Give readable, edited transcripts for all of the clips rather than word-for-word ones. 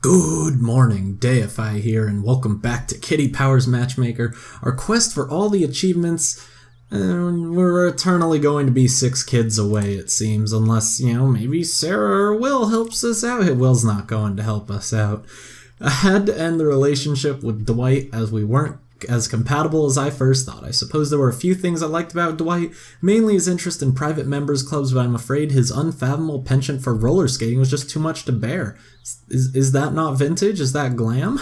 Good morning, Deify here, and welcome back to Kitty Powers Matchmaker. Our quest for all the achievements, we're eternally going to be 6 kids away, it seems, unless, maybe Sarah or Will helps us out. Will's not going to help us out. I had to end the relationship with Dwight as we weren't as compatible as I first thought. I suppose there were a few things I liked about Dwight, mainly his interest in private members clubs, but I'm afraid his unfathomable penchant for roller skating was just too much to bear. Is that not vintage? Is that glam?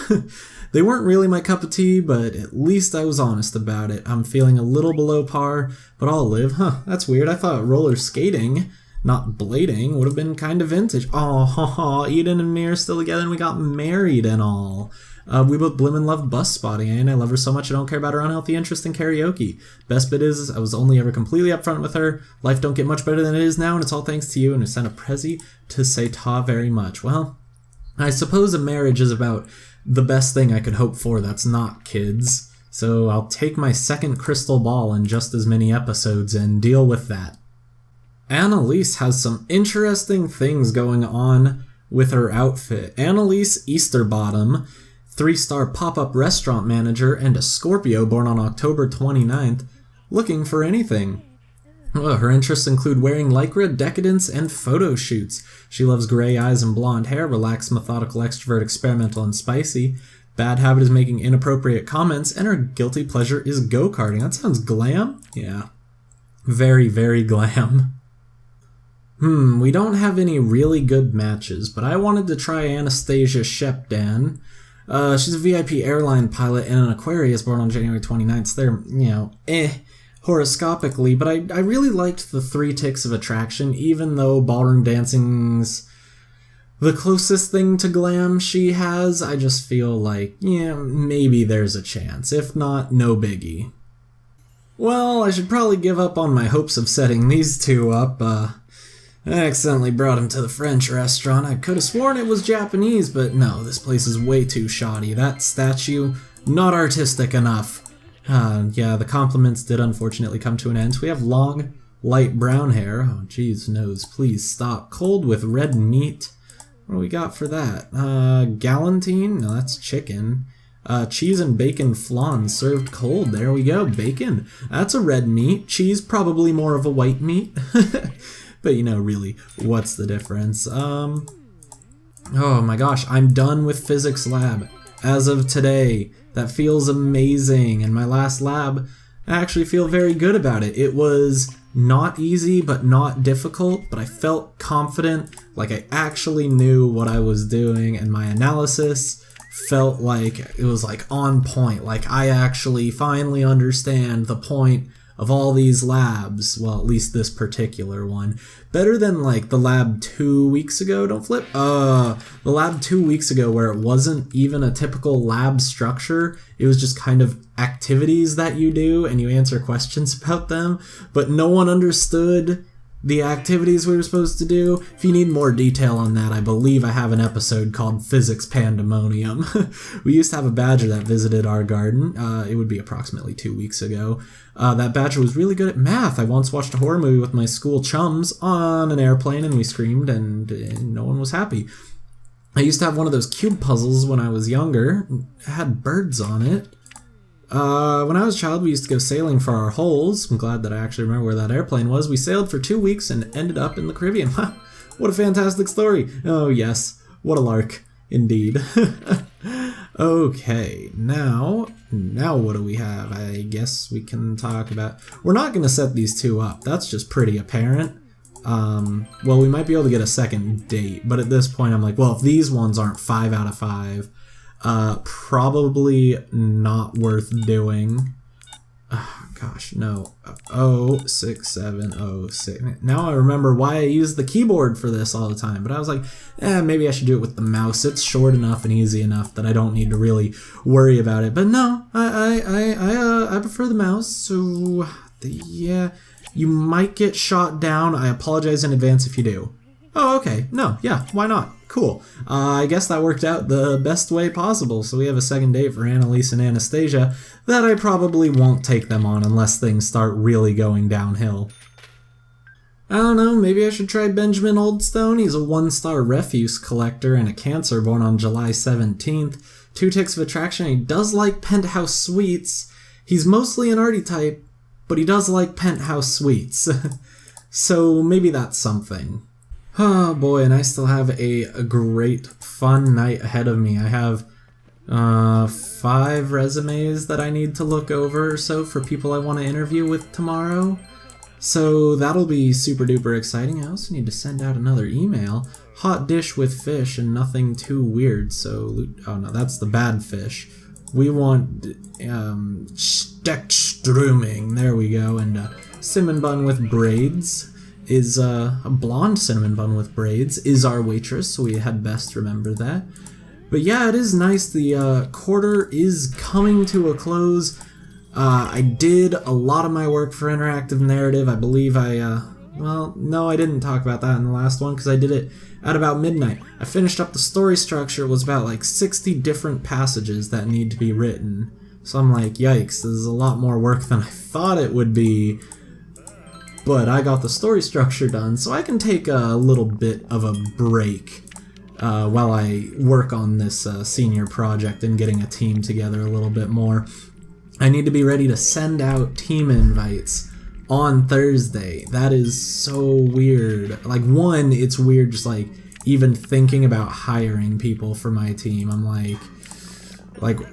They weren't really my cup of tea, but at least I was honest about it. I'm feeling a little below par, but I'll live. That's weird. I thought roller skating, not blading, would have been kind of vintage. Oh, Eden and me are still together and we got married and all. We both blimmin' love bus spotting, and I love her so much I don't care about her unhealthy interest in karaoke. Best bit is, I was only ever completely upfront with her. Life don't get much better than it is now, and it's all thanks to you, and I sent a prezi to say ta very much. Well, I suppose a marriage is about the best thing I could hope for that's not kids. So I'll take my second crystal ball in just as many episodes and deal with that. Annalise has some interesting things going on with her outfit. Annalise Easterbottom, 3-star pop-up restaurant manager and a Scorpio born on October 29th, looking for anything. Her interests include wearing lycra, decadence, and photo shoots. She loves gray eyes and blonde hair, relaxed, methodical, extrovert, experimental, and spicy. Bad habit is making inappropriate comments, and her guilty pleasure is go-karting. That sounds glam? Yeah. Very, very glam. We don't have any really good matches, but I wanted to try Anastasia Shepdan. She's a VIP airline pilot and an Aquarius born on January 29th, so they're, horoscopically, but I really liked the 3 ticks of attraction, even though ballroom dancing's the closest thing to glam she has. I just feel like, maybe there's a chance. If not, no biggie. Well, I should probably give up on my hopes of setting these two up. I accidentally brought him to the French restaurant. I could have sworn it was Japanese, but no, this place is way too shoddy. That statue, not artistic enough. The compliments did unfortunately come to an end. So we have long, light brown hair. Oh, geez, nose, please stop. Cold with red meat. What do we got for that? Galantine? No, that's chicken. Cheese and bacon flan served cold. There we go, bacon. That's a red meat. Cheese, probably more of a white meat. But really, what's the difference? Oh my gosh, I'm done with physics lab. As of today, that feels amazing. And my last lab, I actually feel very good about it. It was not easy, but not difficult, but I felt confident, like I actually knew what I was doing, and my analysis felt like it was on point. Like I actually finally understand the point of all these labs, well, at least this particular one. Better than the lab 2 weeks ago, don't flip? The lab 2 weeks ago where it wasn't even a typical lab structure. It was just kind of activities that you do and you answer questions about them, but no one understood the activities we were supposed to do. If you need more detail on that, I believe I have an episode called Physics Pandemonium. We used to have a badger that visited our garden. It would be approximately 2 weeks ago. That badger was really good at math. I once watched a horror movie with my school chums on an airplane and we screamed and no one was happy. I used to have one of those cube puzzles when I was younger. It had birds on it. When I was a child, we used to go sailing for our holes. I'm glad that I actually remember where that airplane was. We sailed for 2 weeks and ended up in the Caribbean. What a fantastic story. Oh yes, what a lark, indeed. Okay, now what do we have? I guess we can talk about... We're not going to set these two up. That's just pretty apparent. Well, we might be able to get a second date, but at this point I'm like, well, if these ones aren't 5 out of 5... probably not worth doing. Gosh, no. 06706. Now I remember why I use the keyboard for this all the time, but I was like, maybe I should do it with the mouse. It's short enough and easy enough that I don't need to really worry about it. But no, I prefer the mouse. So yeah, you might get shot down. I apologize in advance if you do. Oh, okay. No, yeah, why not? Cool. I guess that worked out the best way possible. So we have a second date for Annalise and Anastasia that I probably won't take them on unless things start really going downhill. I don't know, maybe I should try Benjamin Oldstone. He's a 1-star refuse collector and a Cancer born on July 17th. 2 ticks of attraction. He does like penthouse suites. He's mostly an arty type, but he does like penthouse suites. So maybe that's something. Oh boy, and I still have a great, fun night ahead of me. I have 5 resumes that I need to look over or so for people I want to interview with tomorrow. So that'll be super duper exciting. I also need to send out another email. Hot dish with fish and nothing too weird. So, oh no, that's the bad fish. We want Steckströming. There we go. And cinnamon bun with braids is a blonde cinnamon bun with braids is our waitress. So we had best remember that. But yeah, it is nice. The quarter is coming to a close. I did a lot of my work for interactive narrative. I believe well, no, I didn't talk about that in the last one because I did it at about midnight. I finished up the story structure. It was about like 60 different passages that need to be written. So I'm like, yikes, this is a lot more work than I thought it would be. But I got the story structure done, so I can take a little bit of a break while I work on this senior project and getting a team together a little bit more. I need to be ready to send out team invites on Thursday. That is so weird. Like, one, it's weird just like even thinking about hiring people for my team. I'm like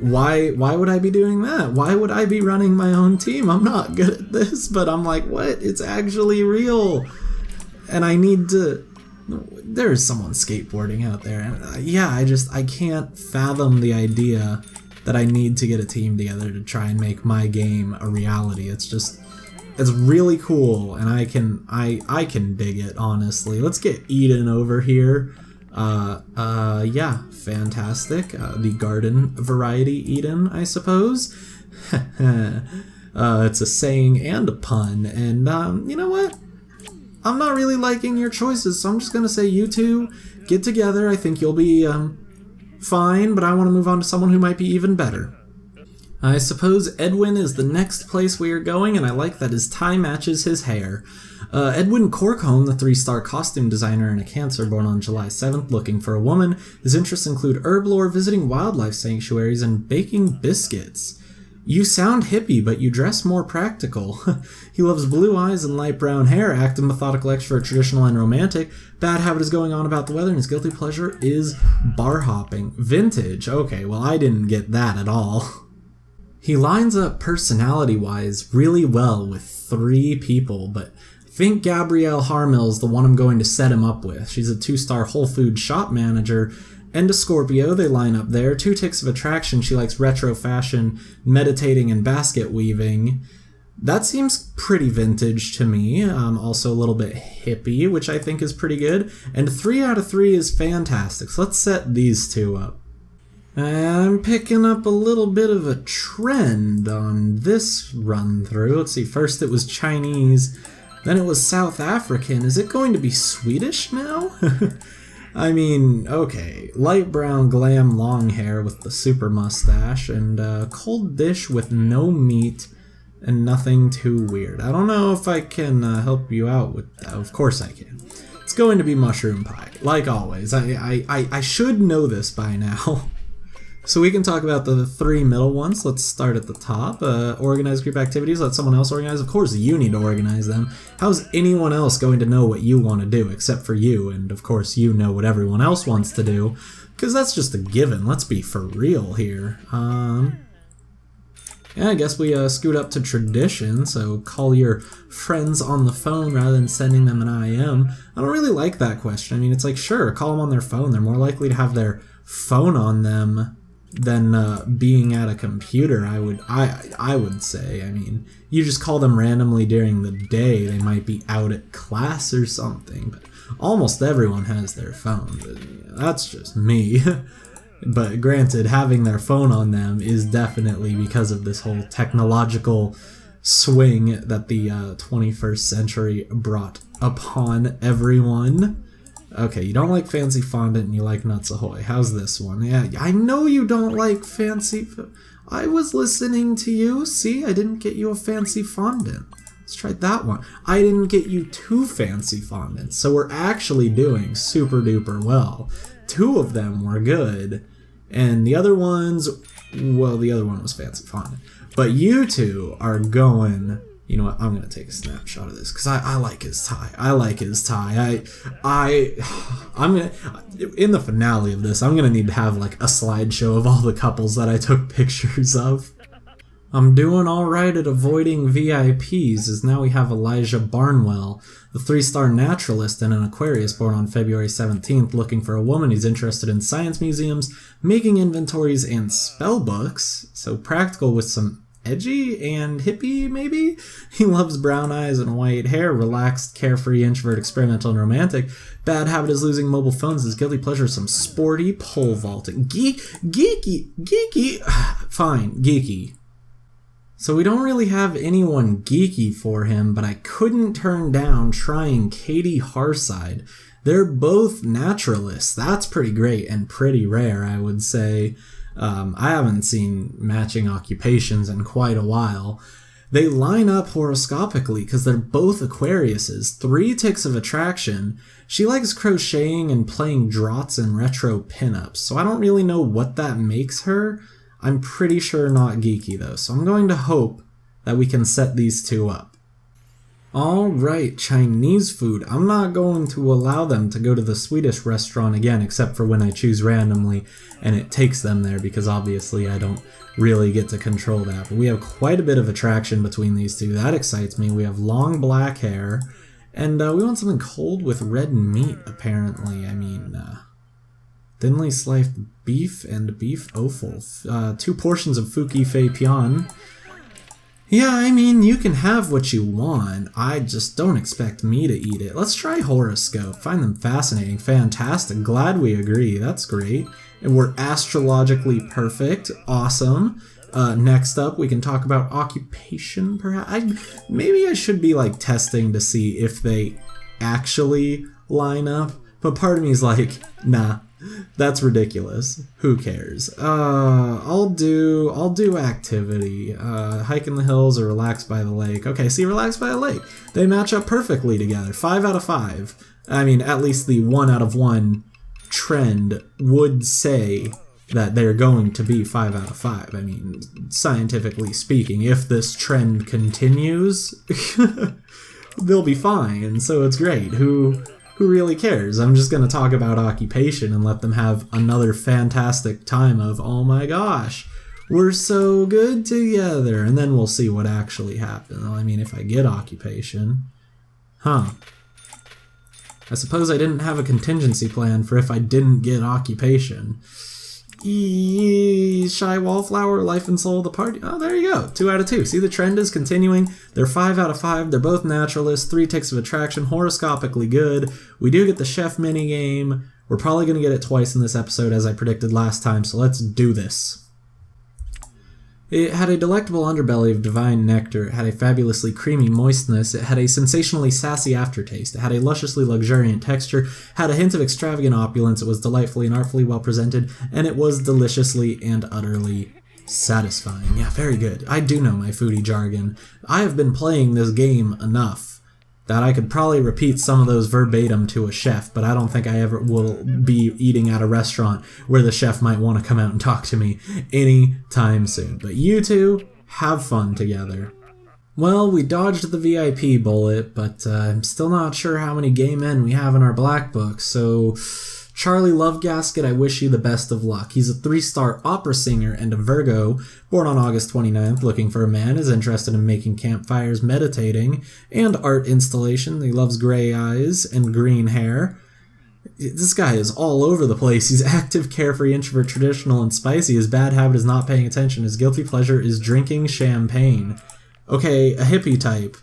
why would I be doing that? Why would I be running my own team? I'm not good at this, but I'm like, what? It's actually real. And I need to... There's someone skateboarding out there. And yeah, I can't fathom the idea that I need to get a team together to try and make my game a reality. It's really cool, and I can dig it, honestly. Let's get Eden over here. Yeah, fantastic. The garden variety Eden, I suppose. It's a saying and a pun, and you know what? I'm not really liking your choices, so I'm just gonna say you two get together. I think you'll be fine, but I want to move on to someone who might be even better. I suppose Edwin is the next place we are going, and I like that his tie matches his hair. Edwin Corkholm, the 3-star costume designer and a Cancer born on July 7th, looking for a woman. His interests include herb lore, visiting wildlife sanctuaries, and baking biscuits. You sound hippie, but you dress more practical. He loves blue eyes and light brown hair, active, methodical, extrovert, traditional, and romantic. Bad habit is going on about the weather, and his guilty pleasure is bar hopping. Vintage. Okay, well, I didn't get that at all. He lines up personality-wise really well with 3 people, but I think Gabrielle Harmill's the one I'm going to set him up with. She's a 2-star Whole Foods shop manager and a Scorpio. They line up there. 2 ticks of attraction. She likes retro fashion, meditating, and basket weaving. That seems pretty vintage to me. Also a little bit hippie, which I think is pretty good. And 3 out of 3 is fantastic. So let's set these 2 up. I'm picking up a little bit of a trend on this run-through. Let's see, first it was Chinese, then it was South African. Is it going to be Swedish now? I mean, okay, light brown glam long hair with the super mustache, and cold dish with no meat and nothing too weird. I don't know if I can help you out with that. Of course I can. It's going to be mushroom pie, like always. I should know this by now. So we can talk about the 3 middle ones. Let's start at the top. Organize group activities. Let someone else organize. Of course, you need to organize them. How's anyone else going to know what you want to do except for you? And of course, you know what everyone else wants to do, because that's just a given. Let's be for real here. Yeah, I guess we scoot up to tradition. So call your friends on the phone rather than sending them an IM. I don't really like that question. I mean, it's like, sure, call them on their phone. They're more likely to have their phone on them than being at a computer, I would say. I mean, you just call them randomly during the day, they might be out at class or something, but almost everyone has their phone. But that's just me. But granted, having their phone on them is definitely because of this whole technological swing that the 21st century brought upon everyone. Okay, you don't like fancy fondant and you like Nuts Ahoy. How's this one? Yeah, I know you don't like fancy... I was listening to you. See, I didn't get you a fancy fondant. Let's try that one. I didn't get you too fancy fondant, so we're actually doing super duper well. 2 of them were good, and the other ones, well, the other one was fancy fondant. But you 2 are going, you know what, I'm going to take a snapshot of this, because I like his tie. I like his tie. I'm going to, in the finale of this, I'm going to need to have like a slideshow of all the couples that I took pictures of. I'm doing alright at avoiding VIPs, as now we have Elijah Barnwell, the 3-star naturalist and an Aquarius born on February 17th, looking for a woman who's interested in science museums, making inventories, and spell books. So practical with some edgy and hippie, maybe? He loves brown eyes and white hair, relaxed, carefree, introvert, experimental, and romantic. Bad habit is losing mobile phones. His guilty pleasure is some sporty pole vaulting. Geeky. Fine, geeky. So we don't really have anyone geeky for him, but I couldn't turn down trying Katie Harside. They're both naturalists. That's pretty great and pretty rare, I would say. I haven't seen matching occupations in quite a while. They line up horoscopically because they're both Aquariuses. 3 ticks of attraction. She likes crocheting and playing draughts and retro pinups, so I don't really know what that makes her. I'm pretty sure not geeky though, so I'm going to hope that we can set these 2 up. Alright, Chinese food. I'm not going to allow them to go to the Swedish restaurant again, except for when I choose randomly and it takes them there, because obviously I don't really get to control that. But we have quite a bit of attraction between these 2. That excites me. We have long black hair, and we want something cold with red meat, apparently. I mean, thinly sliced beef and beef offal. 2 portions of Fuki Fei Pian. Yeah, I mean, you can have what you want. I just don't expect me to eat it. Let's try horoscope. Find them fascinating. Fantastic. Glad we agree. That's great. And we're astrologically perfect. Awesome. Next up, we can talk about occupation, perhaps. Maybe I should be, like, testing to see if they actually line up. But part of me is like, nah. That's ridiculous. Who cares? I'll do activity. Hike in the hills or relax by the lake. Okay, see, relax by the lake. They match up perfectly together. 5 out of 5. I mean, at least the 1 out of 1 trend would say that they're going to be 5 out of 5. I mean, scientifically speaking, if this trend continues, they'll be fine, so it's great. Who really cares? I'm just going to talk about occupation and let them have another fantastic time of, oh my gosh, we're so good together. And then we'll see what actually happens. Well, I mean, if I get occupation. Huh. I suppose I didn't have a contingency plan for if I didn't get occupation. Shy Wallflower, Life and Soul of the Party. Oh, there you go. 2 out of 2. See, the trend is continuing. They're 5 out of 5. They're both naturalists. 3 ticks of attraction. Horoscopically good. We do get the chef minigame. We're probably going to get it twice in this episode, as I predicted last time, so let's do this. It had a delectable underbelly of divine nectar. It had a fabulously creamy moistness. It had a sensationally sassy aftertaste. It had a lusciously luxuriant texture. Had a hint of extravagant opulence. It was delightfully and artfully well presented. And it was deliciously and utterly satisfying. Yeah, very good. I do know my foodie jargon. I have been playing this game enough that I could probably repeat some of those verbatim to a chef, but I don't think I ever will be eating at a restaurant where the chef might want to come out and talk to me anytime soon. But you 2, have fun together. Well, we dodged the VIP bullet, but I'm still not sure how many gay men we have in our black book, so Charlie Lovegasket, I wish you the best of luck. He's a 3-star opera singer and a Virgo, born on August 29th, looking for a man, is interested in making campfires, meditating, and art installation. He loves gray eyes and green hair. This guy is all over the place. He's active, carefree, introvert, traditional, and spicy. His bad habit is not paying attention. His guilty pleasure is drinking champagne. Okay, a hippie type.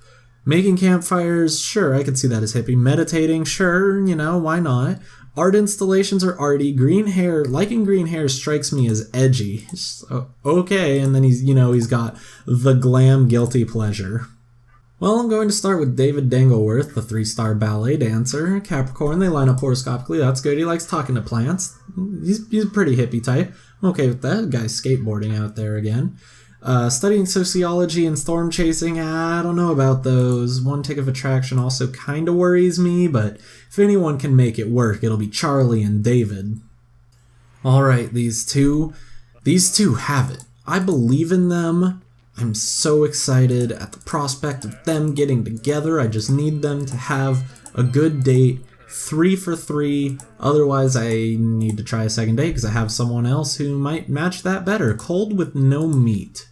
Making campfires, sure, I could see that as hippie. Meditating, sure, you know, why not? Art installations are arty. Green hair, liking green hair strikes me as edgy. So, okay, and then he's got the glam guilty pleasure. Well, I'm going to start with David Dangleworth, the 3-star ballet dancer. Capricorn, they line up horoscopically. That's good. He likes talking to plants. He's a pretty hippie type. I'm okay with that. Guy's skateboarding out there again. Studying sociology and storm chasing, I don't know about those. One tick of attraction also kind of worries me, but if anyone can make it work, it'll be Charlie and David. Alright, these two have it. I believe in them. I'm so excited at the prospect of them getting together. I just need them to have a good date. 3 for 3. Otherwise, I need to try a second date because I have someone else who might match that better. Cold with no meat.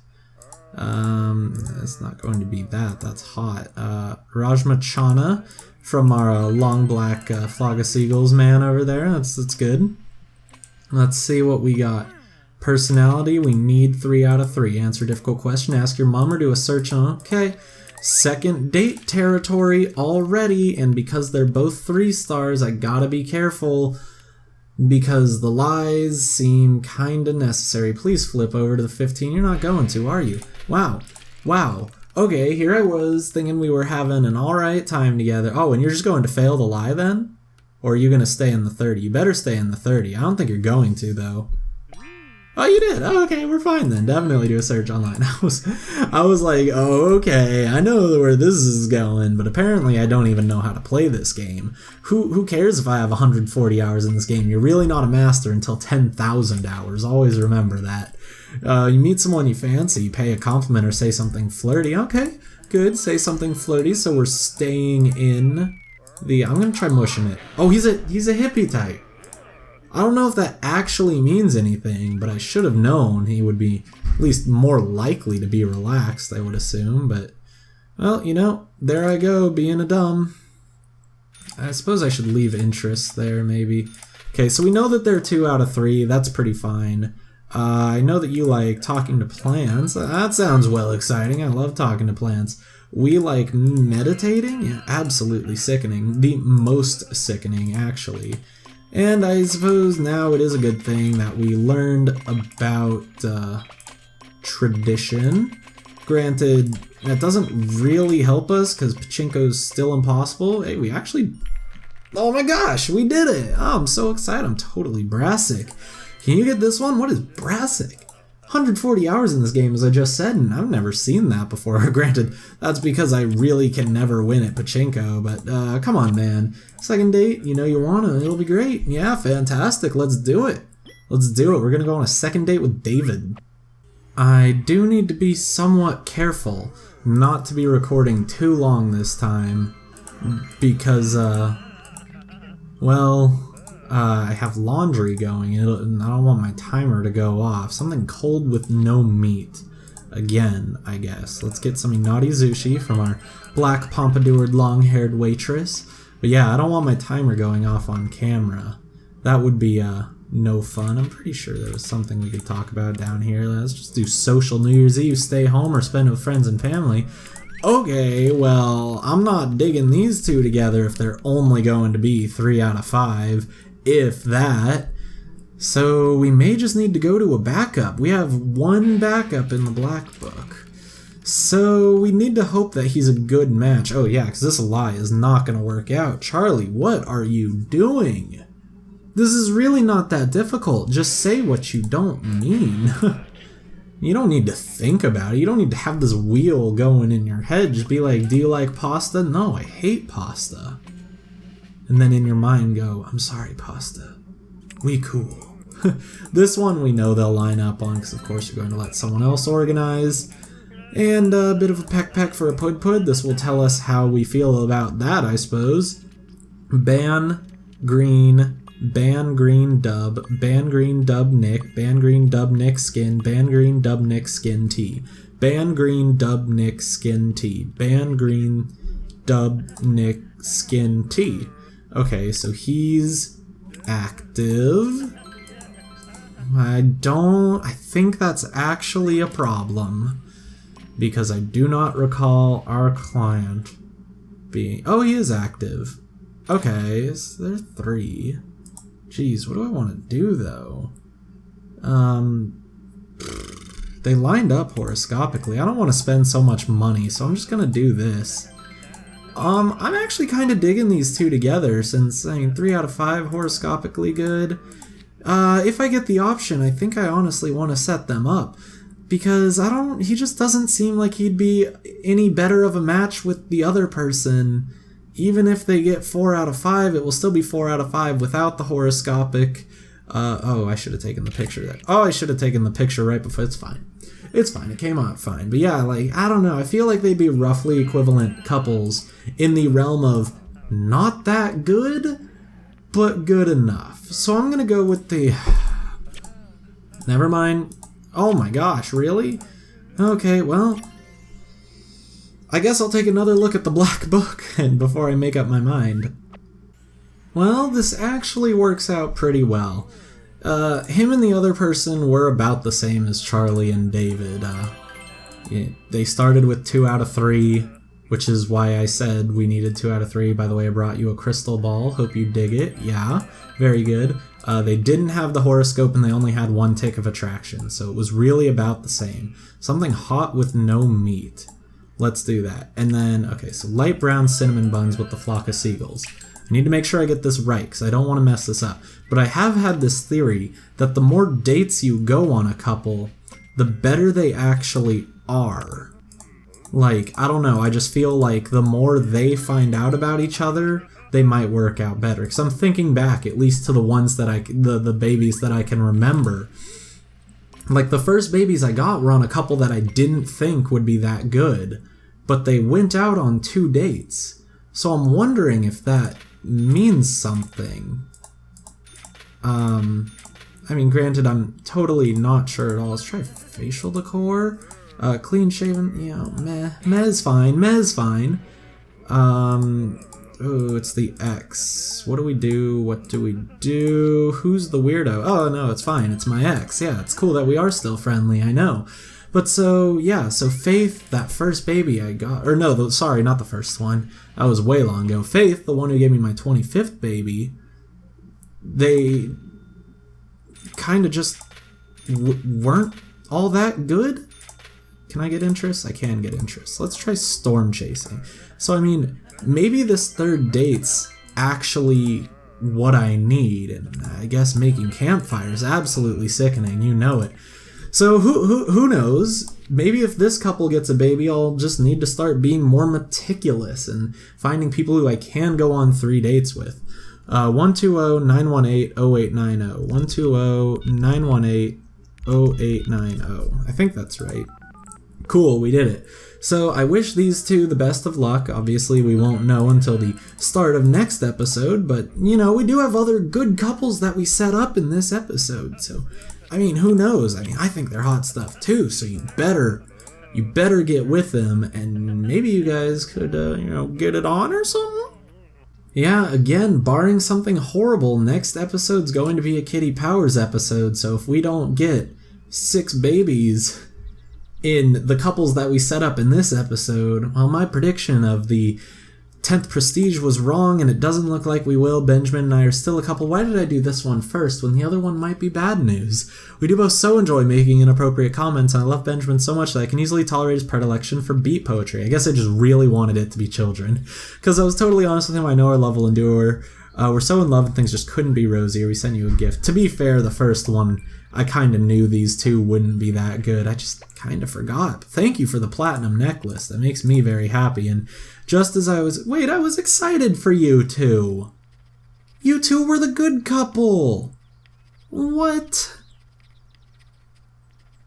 It's not going to be that. That's hot. Rajma Chana from our long black flock of seagulls man over there. That's good. Let's see what we got. Personality, we need 3 out of 3. Answer difficult question, ask your mom, or do a search on. Okay. Second date territory already, and because they're both 3 stars, I gotta be careful because the lies seem kinda necessary. Please flip over to the 15. You're not going to, are you? Wow. Okay, here I was thinking we were having an alright time together. Oh, and you're just going to fail the lie then? Or are you gonna stay in the 30? You better stay in the 30. I don't think you're going to, though. Oh, you did? Oh, okay, we're fine then. Definitely do a search online. I was like, oh, okay, I know where this is going, but apparently I don't even know how to play this game. Who cares if I have 140 hours in this game? You're really not a master until 10,000 hours. Always remember that. You meet someone you fancy, you pay a compliment or say something flirty. Okay, good. Say something flirty, so we're staying in the... I'm gonna try mushing it. Oh, he's a hippie type. I don't know if that actually means anything, but I should have known he would be at least more likely to be relaxed, I would assume, but, well, you know, there I go, being a dumb. I suppose I should leave interest there, maybe. Okay, so we know that they're 2 out of 3, that's pretty fine. I know that you like talking to plants, that sounds well exciting, I love talking to plants. We like meditating? Yeah, absolutely sickening, the most sickening, actually. And I suppose now it is a good thing that we learned about tradition. Granted, that doesn't really help us because pachinko's still impossible. Hey, we actually... Oh my gosh, we did it! Oh, I'm so excited. I'm totally brassic. Can you get this one? What is brassic? 140 hours in this game, as I just said, and I've never seen that before. Granted, that's because I really can never win at pachinko, but come on, man. Second date, you know you wanna, it'll be great. Yeah, fantastic, let's do it. Let's do it, we're gonna go on a second date with David. I do need to be somewhat careful not to be recording too long this time, because, well... I have laundry going, and I don't want my timer to go off. Something cold with no meat. Again, I guess. Let's get some Inari Zushi from our black pompadoured long-haired waitress. But yeah, I don't want my timer going off on camera. That would be, no fun. I'm pretty sure there was something we could talk about down here. Let's just do social New Year's Eve, stay home, or spend it with friends and family. Okay, well, I'm not digging these 2 together if they're only going to be 3 out of 5. If that. So we may just need to go to a backup. We have 1 backup in the black book. So we need to hope that he's a good match. Oh yeah, because this lie is not going to work out. Charlie, what are you doing? This is really not that difficult. Just say what you don't mean. You don't need to think about it. You don't need to have this wheel going in your head. Just be like, do you like pasta? No, I hate pasta. And then in your mind go, I'm sorry, pasta. We cool. This one we know they'll line up on because of course you're going to let someone else organize. And a bit of a peck for a pud. This will tell us how we feel about that, I suppose. Ban green dub, ban green dub Nick, ban green dub Nick skin, ban green dub Nick skin tea. Ban green dub Nick skin tea. Ban green dub Nick skin tea. Okay, so he's active. I think that's actually a problem because I do not recall our client being, oh, he is active. Okay, so there are 3. Jeez, what do I want to do though? They lined up horoscopically. I don't want to spend so much money, so I'm just gonna do this. I'm actually kind of digging these 2 together since, I mean, 3 out of 5 horoscopically good. If I get the option, I think I honestly want to set them up because he just doesn't seem like he'd be any better of a match with the other person. Even if they get 4 out of 5, it will still be 4 out of 5 without the horoscopic. Oh, I should have taken the picture there. Oh, I should have taken the picture right before. It's fine. It's fine. It came out fine. But yeah, like, I don't know. I feel like they'd be roughly equivalent couples in the realm of not that good, but good enough. So I'm going to go with the... Never mind. Oh my gosh, really? Okay, well... I guess I'll take another look at the black book and before I make up my mind. Well, this actually works out pretty well. Him and the other person were about the same as Charlie and David. They started with 2 out of 3, which is why I said we needed 2 out of 3. By the way, I brought you a crystal ball. Hope you dig it. Yeah, very good. They didn't have the horoscope and they only had 1 tick of attraction, so it was really about the same. Something hot with no meat. Let's do that. And then, okay, so light brown cinnamon buns with the flock of seagulls. I need to make sure I get this right because I don't want to mess this up. But I have had this theory that the more dates you go on a couple, the better they actually are. Like, I don't know, I just feel like the more they find out about each other, they might work out better. Because I'm thinking back, at least to the ones that the babies that I can remember. Like, the first babies I got were on a couple that I didn't think would be that good, but they went out on 2 dates. So I'm wondering if that means something. I mean, granted, I'm totally not sure at all. Let's try facial decor. Clean shaven, you know, meh. Meh is fine. Meh is fine. Oh, it's the ex. What do we do? What do we do? Who's the weirdo? Oh, no, it's fine. It's my ex. Yeah, it's cool that we are still friendly, I know. But so, yeah, so Faith, that first baby I got, or no, sorry, not the first one. That was way long ago. Faith, the one who gave me my 25th baby, they kind of just weren't all that good. Can I get interest? I can get interest. Let's try storm chasing. So, I mean, maybe this 3rd date's actually what I need, and I guess making campfires absolutely sickening, you know it. So who knows? Maybe if this couple gets a baby, I'll just need to start being more meticulous and finding people who I can go on 3 dates with. 120-918-0890. 120-918-0890. I think that's right. Cool, we did it. So I wish these two the best of luck. Obviously, we won't know until the start of next episode, but, you know, we do have other good couples that we set up in this episode, so, I mean, who knows? I mean, I think they're hot stuff too, so you better get with them, and maybe you guys could, you know, get it on or something? Yeah, again, barring something horrible, next episode's going to be a Kitty Powers episode, so if we don't get 6 babies in the couples that we set up in this episode, well, my prediction of the 10th Prestige was wrong, and it doesn't look like we will. Benjamin and I are still a couple. Why did I do this one first when the other one might be bad news? We do both so enjoy making inappropriate comments, and I love Benjamin so much that I can easily tolerate his predilection for beat poetry. I guess I just really wanted it to be children. Because I was totally honest with him, I know our love will endure. We're so in love and things just couldn't be rosier. We sent you a gift. To be fair, the first one, I kind of knew these two wouldn't be that good. I just kind of forgot. But thank you for the platinum necklace. That makes me very happy. And just as I was excited for you two. You two were the good couple. What?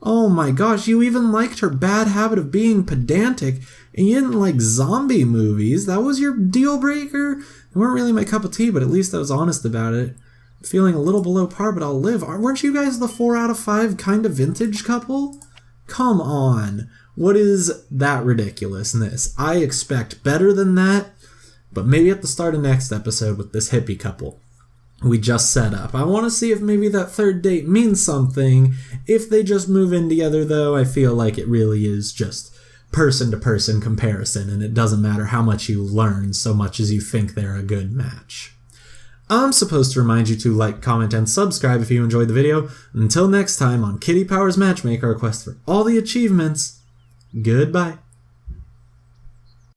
Oh my gosh, you even liked her bad habit of being pedantic, and you didn't like zombie movies. That was your deal breaker? They weren't really my cup of tea, but at least I was honest about it. Feeling a little below par, but I'll live. Weren't you guys the 4 out of 5 kind of vintage couple? Come on. What is that ridiculousness? I expect better than that, but maybe at the start of next episode with this hippie couple we just set up. I want to see if maybe that 3rd date means something. If they just move in together, though, I feel like it really is just person-to-person comparison, and it doesn't matter how much you learn so much as you think they're a good match. I'm supposed to remind you to like, comment, and subscribe if you enjoyed the video. Until next time on Kitty Powers Matchmaker, a quest for all the achievements, goodbye.